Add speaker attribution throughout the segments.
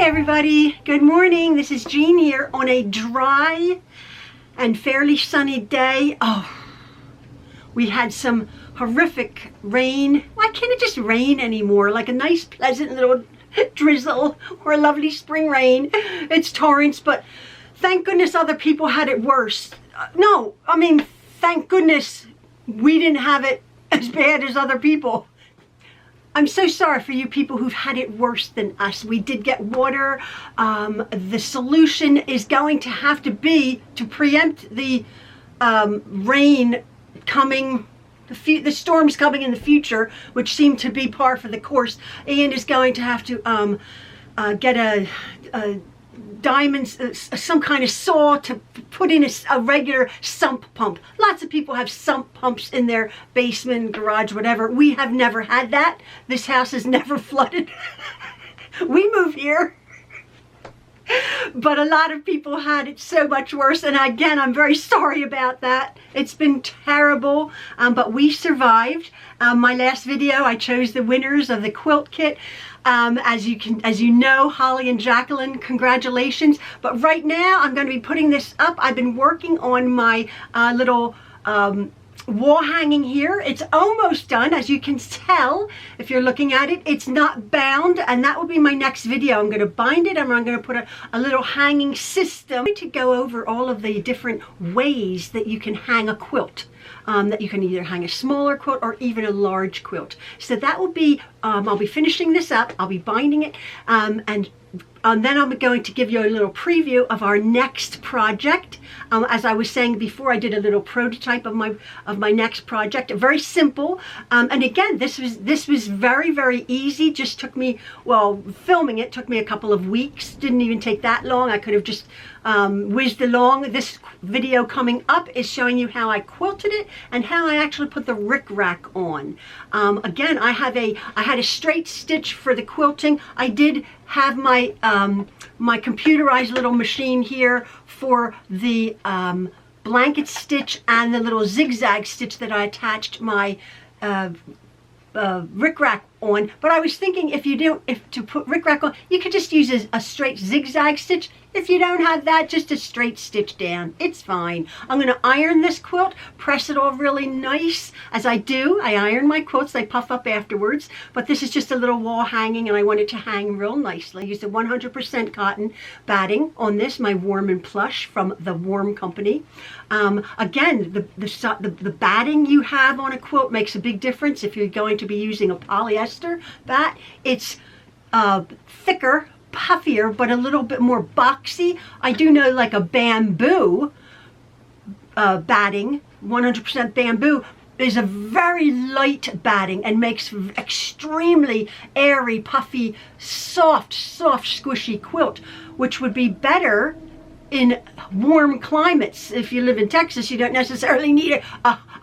Speaker 1: Hi everybody, good morning. This is Jean here on a dry and fairly sunny day. Oh, we had some horrific rain. Why can't it just rain anymore? Like a nice pleasant little drizzle or a lovely spring rain. It's torrents, but thank goodness other people had it worse. No, I mean, thank goodness we didn't have it as bad as other people. I'm so sorry for you people who've had it worse than us. We did get water. The solution is going to have to be to preempt the rain coming, the storms coming in the future, which seem to be par for the course. Ian is going to have to get a some kind of saw to put in a regular sump pump. Lots of people have sump pumps in their basement, garage, whatever. We have never had that. This house is never flooded. We moved here. But a lot of people had it so much worse, and again, I'm very sorry about that. It's been terrible, but we survived. My last video, I chose the winners of the quilt kit. As you know, Holly and Jacqueline, congratulations. But right now, I'm going to be putting this up. I've been working on my little wall hanging here. It's almost done. As you can tell, if you're looking at it, it's not bound, and that will be my next video. I'm going to bind it, and I'm going to put a little hanging system to go over all of the different ways that you can hang a quilt. That you can either hang a smaller quilt or even a large quilt. So that will be, I'll be finishing this up, I'll be binding it, and then I'm going to give you a little preview of our next project. As I was saying before, I did a little prototype of my next project. Very simple, and again, this was very, very easy. Just took me, well, filming it took me a couple of weeks. Didn't even take that long. I could have just whizzed along. This video coming up is showing you how I quilted it and how I actually put the rickrack on. Again, I had a straight stitch for the quilting. I did have my my computerized little machine here for the blanket stitch and the little zigzag stitch that I attached my rickrack on. But I was thinking, if to put rickrack on, you could just use a straight zigzag stitch. If you don't have that, just a straight stitch down. It's fine. I'm going to iron this quilt, press it all really nice. As I do, I iron my quilts. They puff up afterwards. But this is just a little wall hanging, and I want it to hang real nicely. I used a 100% cotton batting on this, my Warm and Plush from the Warm Company. Again, the batting you have on a quilt makes a big difference. If you're going to be using a polyester bat, it's thicker, puffier, but a little bit more boxy. I do know, like a bamboo batting, 100% bamboo, is a very light batting and makes extremely airy, puffy, soft, squishy quilt, which would be better in warm climates. If you live in Texas, you don't necessarily need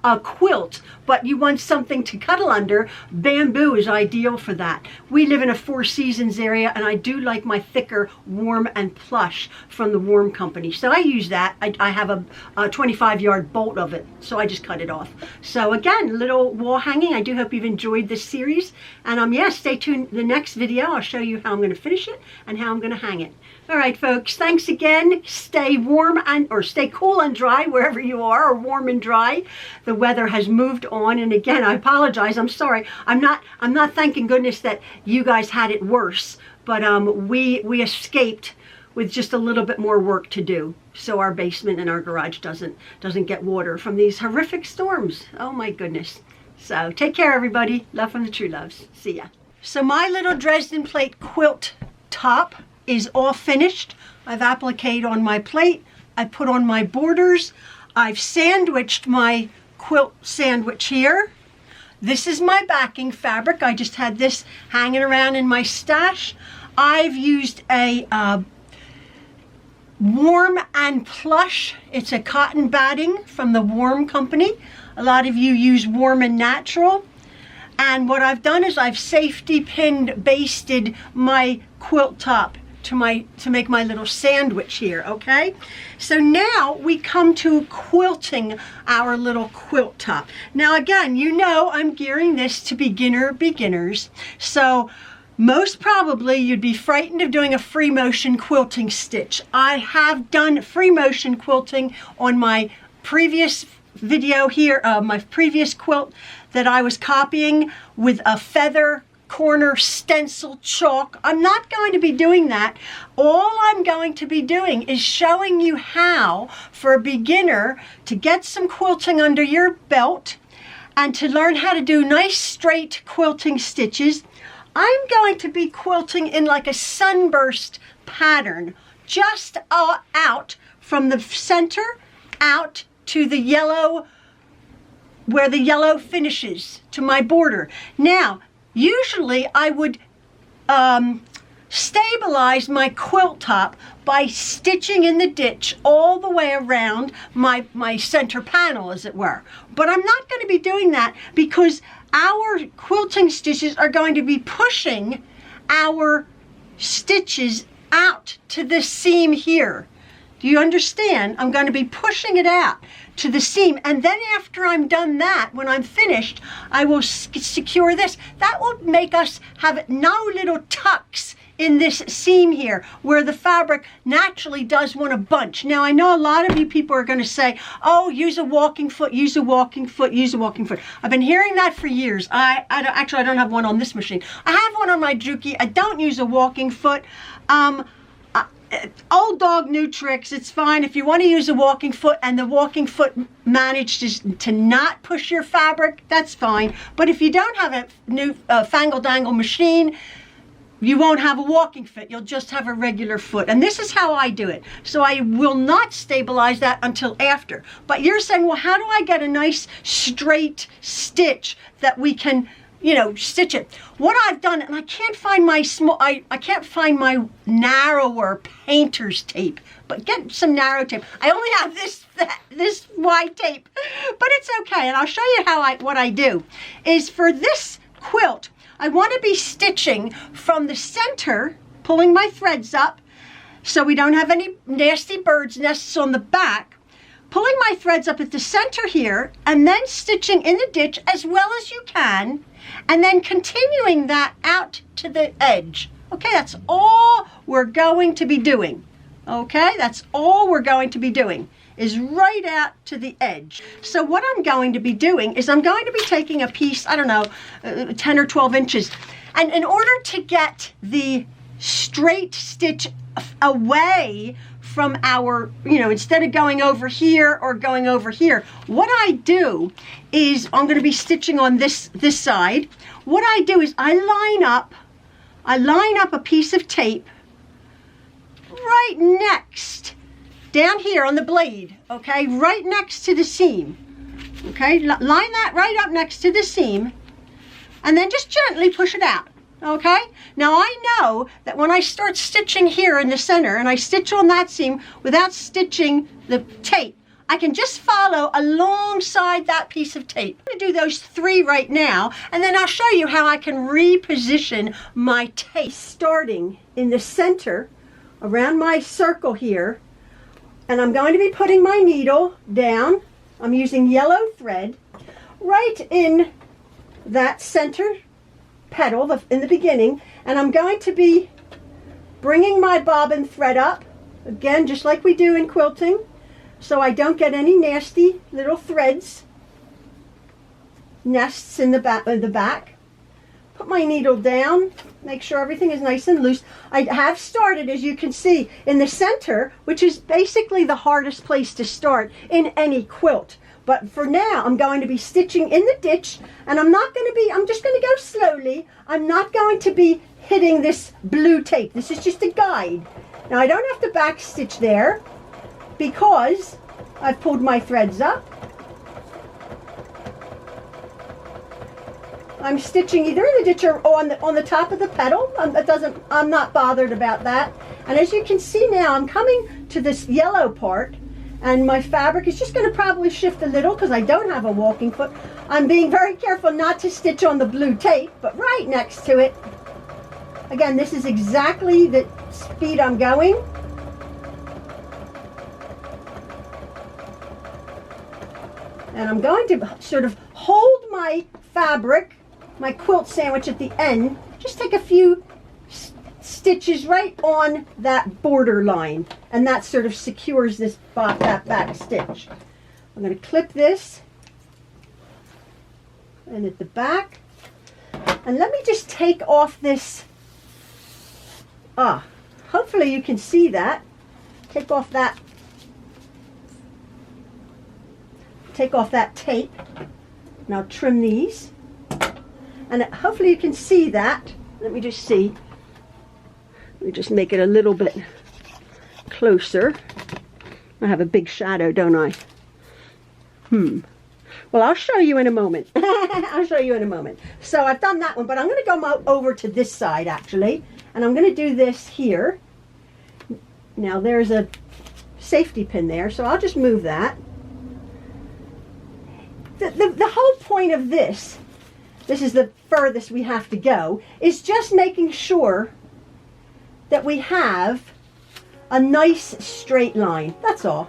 Speaker 1: a quilt, but you want something to cuddle under. Bamboo is ideal for that. We live in a Four Seasons area, and I do like my thicker Warm and Plush from the Warm Company. So I use that. I have a 25-yard bolt of it, so I just cut it off. So again, little wall hanging. I do hope you've enjoyed this series, and yeah, stay tuned. The next video, I'll show you how I'm going to finish it and how I'm going to hang it. All right, folks, thanks again. Stay warm or stay cool and dry wherever you are, or warm and dry. The weather has moved on, and again, I apologize. I'm sorry. I'm not thanking goodness that you guys had it worse, but we escaped with just a little bit more work to do, so our basement and our garage doesn't get water from these horrific storms. Oh my goodness. So take care, everybody. Love from the Trueloves. See ya. So my little Dresden plate quilt top is all finished. I've appliqued on my plate. I put on my borders. I've sandwiched my quilt sandwich here. This is my backing fabric. I just had this hanging around in my stash. I've used a Warm and Plush. It's a cotton batting from the Warm Company. A lot of you use Warm and Natural. And what I've done is I've safety pinned, basted my quilt top to make my little sandwich here, okay? So now we come to quilting our little quilt top. Now again, you know I'm gearing this to beginners. So most probably you'd be frightened of doing a free motion quilting stitch. I have done free motion quilting on my previous video here, my previous quilt that I was copying with a feather corner stencil chalk. I'm not going to be doing that. All I'm going to be doing is showing you how, for a beginner, to get some quilting under your belt and to learn how to do nice straight quilting stitches. I'm going to be quilting in like a sunburst pattern, just out from the center out to the yellow, where the yellow finishes, to my border. Now, usually I would stabilize my quilt top by stitching in the ditch all the way around my center panel, as it were. But I'm not going to be doing that because our quilting stitches are going to be pushing our stitches out to the seam here. Do you understand? I'm going to be pushing it out to the seam, and then after I'm done that, when I'm finished, I will secure this. That will make us have no little tucks in this seam here where the fabric naturally does want to bunch. Now, I know a lot of you people are going to say, oh, use a walking foot, use a walking foot, use a walking foot. I've been hearing that for years. Actually, I don't have one on this machine. I have one on my Juki. I don't use a walking foot. Old dog, new tricks. It's fine if you want to use a walking foot and the walking foot manages to not push your fabric, that's fine. But if you don't have a new fangle dangle machine, you won't have a walking foot. You'll just have a regular foot. And this is how I do it. So I will not stabilize that until after. But you're saying, well, how do I get a nice straight stitch that we can, you know, stitch it? What I've done, and I can't find my I can't find my narrower painter's tape, but get some narrow tape. I only have this wide tape, but it's okay. And I'll show you what I do is for this quilt, I want to be stitching from the center, pulling my threads up so we don't have any nasty bird's nests on the back, pulling my threads up at the center here, and then stitching in the ditch as well as you can, and then continuing that out to the edge. Okay, that's all we're going to be doing. Okay, that's all we're going to be doing, is right out to the edge. So what I'm going to be doing is I'm going to be taking a piece, I don't know, 10 or 12 inches. And in order to get the straight stitch away from our, you know, instead of going over here or going over here, what I do is I'm going to be stitching on this side. What I do is I line up a piece of tape right next, down here on the blade, okay, right next to the seam, okay, line that right up next to the seam, and then just gently push it out, okay. Now I know that when I start stitching here in the center and I stitch on that seam without stitching the tape, I can just follow alongside that piece of tape. I'm going to do those 3 right now, and then I'll show you how I can reposition my tape. Starting in the center around my circle here, and I'm going to be putting my needle down. I'm using yellow thread right in that center petal in the beginning, and I'm going to be bringing my bobbin thread up, again, just like we do in quilting, so I don't get any nasty little threads, nests in the back. Put my needle down, make sure everything is nice and loose. I have started, as you can see, in the center, which is basically the hardest place to start in any quilt. But for now, I'm going to be stitching in the ditch, and I'm just going to go slowly. I'm not going to be hitting this blue tape. This is just a guide. Now, I don't have to back stitch there because I've pulled my threads up. I'm stitching either in the ditch or on the top of the petal. I'm not bothered about that. And as you can see now, I'm coming to this yellow part, and my fabric is just going to probably shift a little because I don't have a walking foot. I'm being very careful not to stitch on the blue tape, but right next to it. Again, this is exactly the speed I'm going. And I'm going to sort of hold my fabric, my quilt sandwich at the end, just take a few stitches right on that border line, and that sort of secures this that back stitch. I'm going to clip this and at the back, and let me just take off this, hopefully you can see that, take off that tape. Now trim these, and hopefully you can see that. Let me just see. Let me just make it a little bit closer. I have a big shadow, don't I? Well, I'll show you in a moment. I'll show you in a moment. So I've done that one, but I'm going to go over to this side actually, and I'm going to do this here. Now there's a safety pin there, so I'll just move that. The whole point of this is the furthest we have to go, is just making sure that we have a nice straight line. That's all.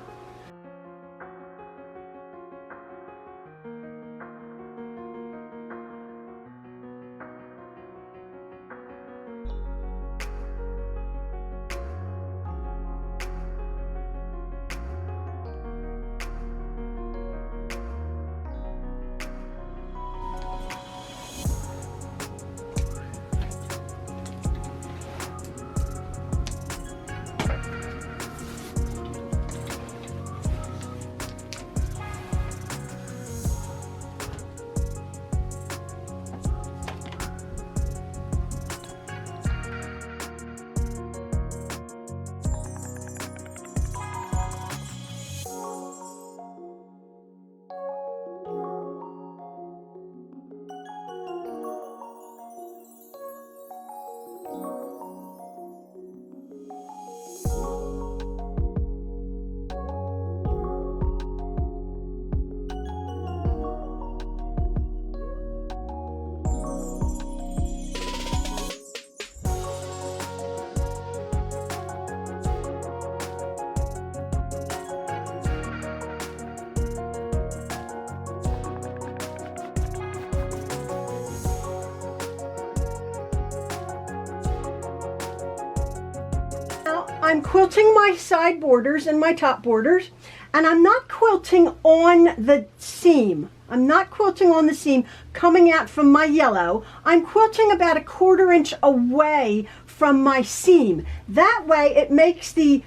Speaker 1: I'm quilting my side borders and my top borders, and I'm not quilting on the seam. I'm not quilting on the seam coming out from my yellow. I'm quilting about a 1/4 inch away from my seam. That way it makes the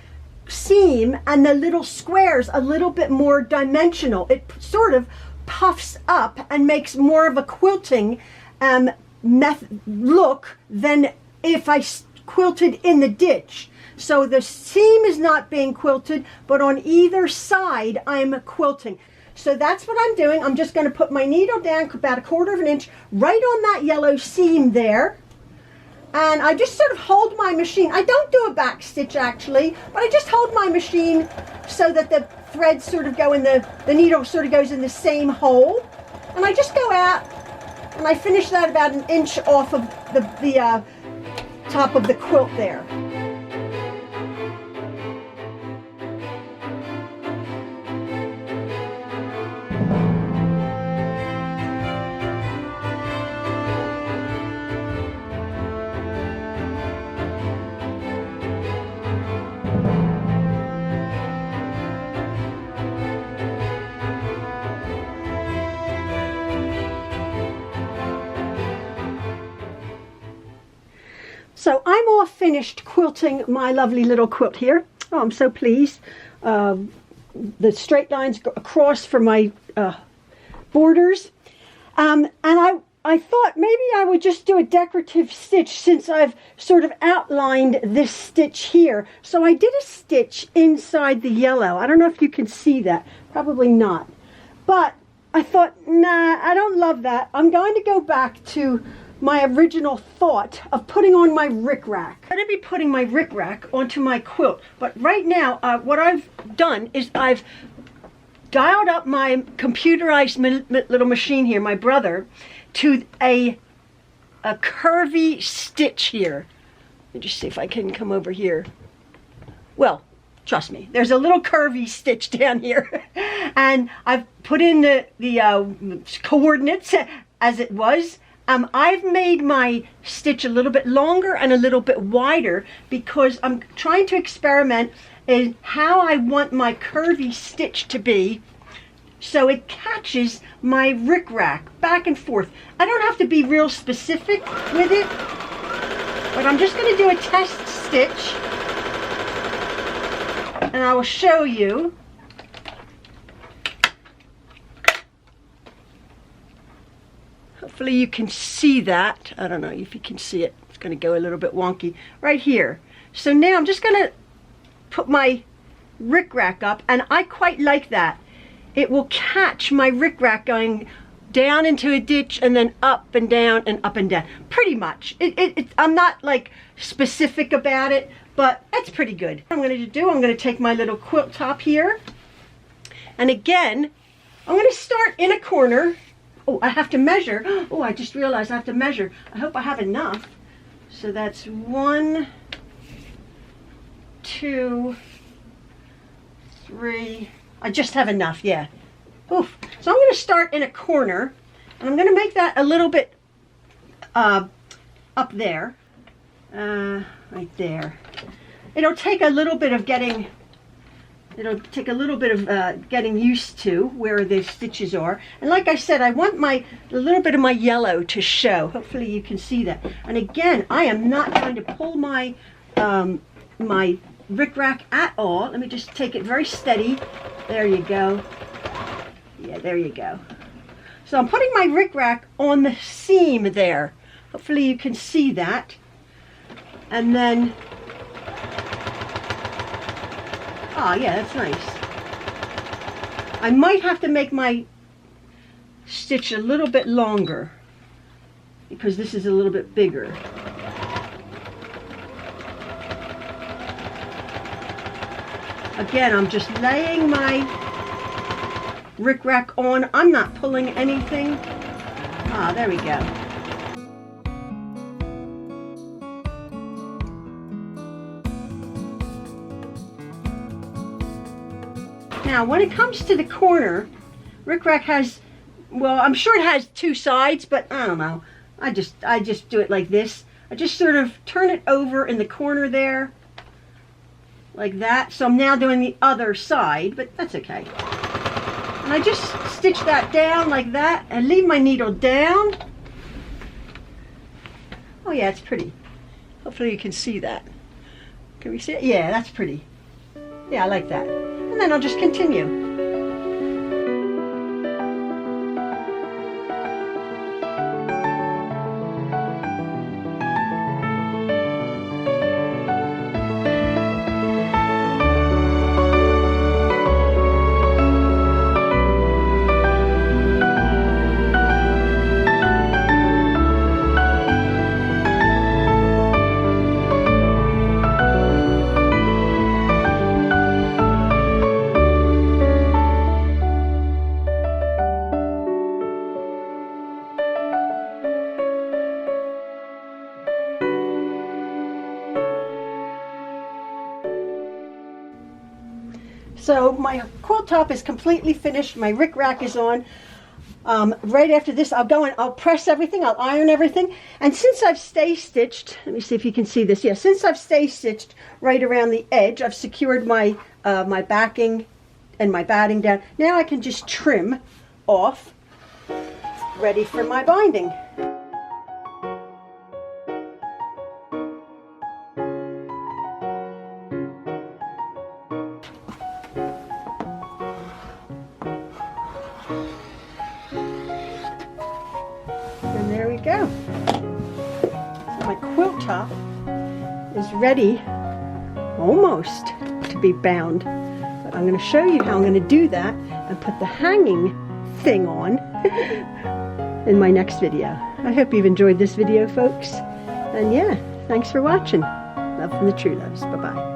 Speaker 1: seam and the little squares a little bit more dimensional. It sort of puffs up and makes more of a quilting look than if I quilted in the ditch. So the seam is not being quilted, but on either side I'm quilting. So that's what I'm doing. I'm just going to put my needle down about a 1/4 inch right on that yellow seam there. And I just sort of hold my machine. I don't do a back stitch actually, but I just hold my machine so that the threads sort of go in the needle sort of goes in the same hole. And I just go out and I finish that about 1 inch off of the top of the quilt there. So I'm all finished quilting my lovely little quilt here. Oh, I'm so pleased. The straight lines go across for my borders. And I thought maybe I would just do a decorative stitch since I've sort of outlined this stitch here. So I did a stitch inside the yellow. I don't know if you can see that. Probably not. But I thought, nah, I don't love that. I'm going to go back to my original thought of putting on my rickrack. I'm going to be putting my rickrack onto my quilt, but right now what I've done is I've dialed up my computerized little machine here, my brother, to a curvy stitch here. Let me just see if I can come over here. Well, trust me, there's a little curvy stitch down here. And I've put in the coordinates as it was. I've made my stitch a little bit longer and a little bit wider because I'm trying to experiment in how I want my curvy stitch to be so it catches my rickrack back and forth. I don't have to be real specific with it, but I'm just going to do a test stitch and I will show you. Hopefully you can see that. I don't know if you can see it. It's going to go a little bit wonky right here. So now I'm just going to put my rickrack up, and I quite like that. It will catch my rickrack going down into a ditch and then up and down and up and down. Pretty much. I'm not like specific about it, but that's pretty good. What I'm going to take my little quilt top here, and again, I'm going to start in a corner. Oh, I have to measure. Oh, I just realized I have to measure. I hope I have enough. So that's 1, 2, 3. I just have enough, yeah. Oof. So I'm going to start in a corner, and I'm going to make that a little bit up there. Right there. It'll take a little bit of getting getting used to where the stitches are. And like I said, I want a little bit of my yellow to show. Hopefully you can see that. And again, I am not going to pull my my rickrack at all. Let me just take it very steady. There you go. Yeah, there you go. So I'm putting my rickrack on the seam there. Hopefully you can see that. And then, oh yeah, that's nice. I might have to make my stitch a little bit longer because this is a little bit bigger. Again, I'm just laying my rickrack on. I'm not pulling anything. Ah, there we go. Now, when it comes to the corner, rickrack has, well, I'm sure it has 2 sides, but I don't know. I just do it like this. I just sort of turn it over in the corner there, like that. So I'm now doing the other side, but that's okay. And I just stitch that down like that and leave my needle down. Oh yeah, it's pretty. Hopefully you can see that. Can we see it? Yeah, that's pretty. Yeah, I like that. And then I'll just continue. So my quilt top is completely finished. My rickrack is on. Right after this, I'll go and I'll press everything. I'll iron everything. And since I've stay stitched, let me see if you can see this. Yeah, since I've stay stitched right around the edge, I've secured my my backing and my batting down. Now I can just trim off, ready for my binding. There we go. So my quilt top is ready, almost, to be bound. But I'm going to show you how I'm going to do that and put the hanging thing on in my next video. I hope you've enjoyed this video, folks. And yeah, thanks for watching. Love from the Trueloves. Bye-bye.